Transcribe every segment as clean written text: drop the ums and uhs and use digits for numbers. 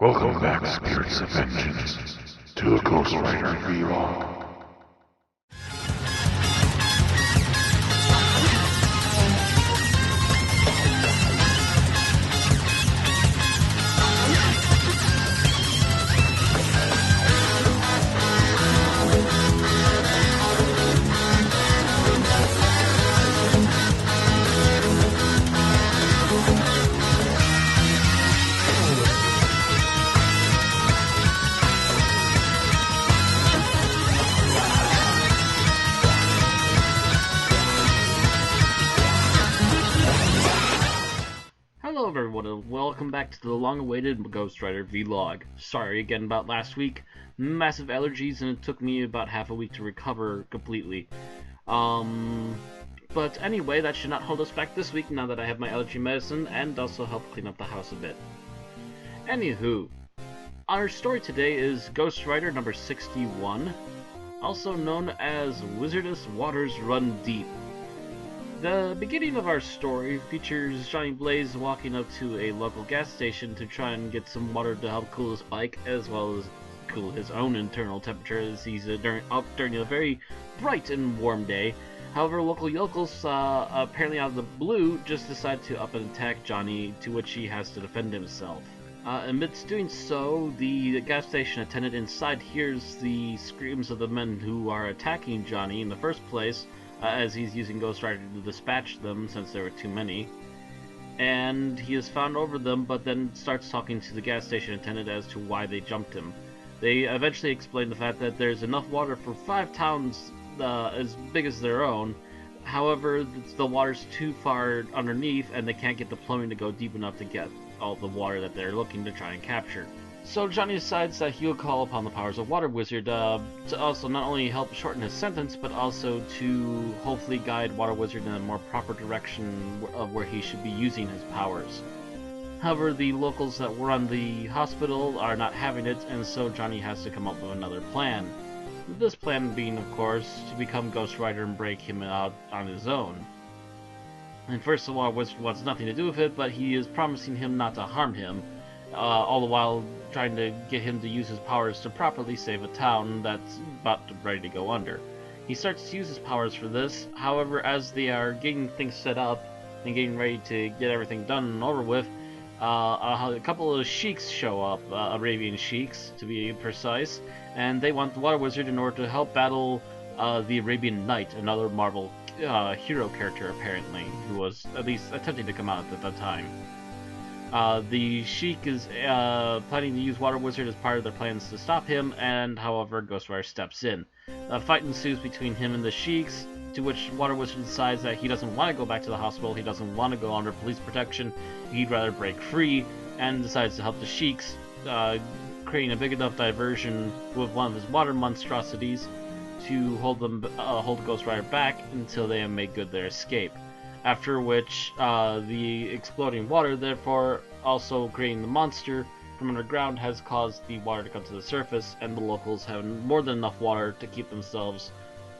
Welcome back, Spirits of Vengeance, to a Ghost Rider vlog. Hello everyone and welcome back to the long-awaited Ghost Rider vlog. Sorry again about last week. Massive allergies and it took me about half a week to recover completely. But anyway, that should not hold us back this week now that I have my allergy medicine and also help clean up the house a bit. Anywho, our story today is Ghost Rider number 61, also known as Wizardess Waters Run Deep. The beginning of our story features Johnny Blaze walking up to a local gas station to try and get some water to help cool his bike, as well as cool his own internal temperature as he's up during a very bright and warm day. However, local yokels, apparently out of the blue, just decide to up and attack Johnny, to which he has to defend himself. Amidst doing so, the gas station attendant inside hears the screams of the men who are attacking Johnny in the first place, as he's using Ghost Rider to dispatch them since there were too many. And he has found over them, but then starts talking to the gas station attendant as to why they jumped him. They eventually explain the fact that there's enough water for 5 towns as big as their own. However, the water's too far underneath and they can't get the plumbing to go deep enough to get all the water that they're looking to try and capture. So Johnny decides that he'll call upon the powers of Water Wizard to also not only help shorten his sentence, but also to hopefully guide Water Wizard in a more proper direction of where he should be using his powers. However, the locals that run the hospital are not having it, and so Johnny has to come up with another plan. This plan being, of course, to become Ghost Rider and break him out on his own. And first of all, Wizard wants nothing to do with it, but he is promising him not to harm him, all the while trying to get him to use his powers to properly save a town that's ready to go under. He starts to use his powers for this, however, as they are getting things set up and getting ready to get everything done and over with, a couple of sheiks show up, Arabian sheiks to be precise, and they want the Water Wizard in order to help battle the Arabian Knight, another Marvel hero character apparently, who was at least attempting to come out at the time. The Sheik is planning to use Water Wizard as part of their plans to stop him, and however, Ghost Rider steps in. A fight ensues between him and the Sheiks, to which Water Wizard decides that he doesn't want to go back to the hospital, he doesn't want to go under police protection, he'd rather break free, and decides to help the Sheiks, creating a big enough diversion with one of his water monstrosities to hold Ghost Rider back until they have made good their escape. After which, the exploding water, therefore also creating the monster from underground, has caused the water to come to the surface, and the locals have more than enough water to keep themselves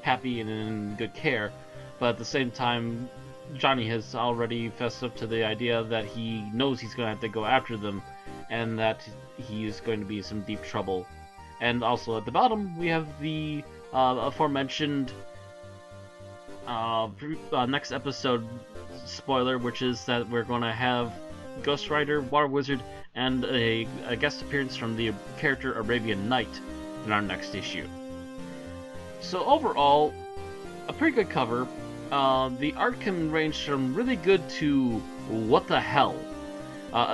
happy and in good care. But at the same time, Johnny has already fessed up to the idea that he knows he's going to have to go after them, and that he is going to be in some deep trouble. And also at the bottom, we have the aforementioned next episode spoiler, which is that we're going to have Ghost Rider, Water Wizard, and a guest appearance from the character Arabian Knight in our next issue. So overall, a pretty good cover. The art can range from really good to what the hell.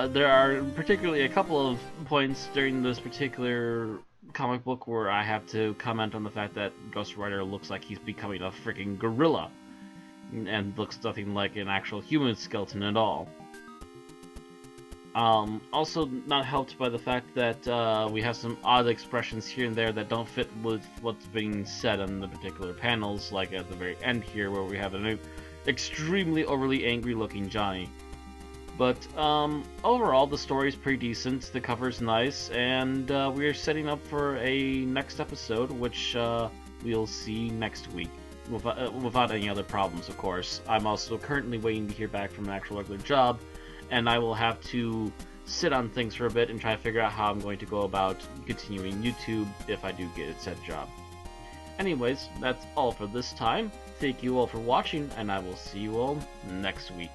There are particularly a couple of points during this particular comic book where I have to comment on the fact that Ghost Rider looks like he's becoming a freaking gorilla, and looks nothing like an actual human skeleton at all. Also not helped by the fact that we have some odd expressions here and there that don't fit with what's being said on the particular panels, like at the very end here where we have an extremely overly angry looking Johnny. But overall, the story's pretty decent, the cover's nice, and we're setting up for a next episode, which we'll see next week, without any other problems, of course. I'm also currently waiting to hear back from an actual regular job, and I will have to sit on things for a bit and try to figure out how I'm going to go about continuing YouTube if I do get a said job. Anyways, that's all for this time. Thank you all for watching, and I will see you all next week.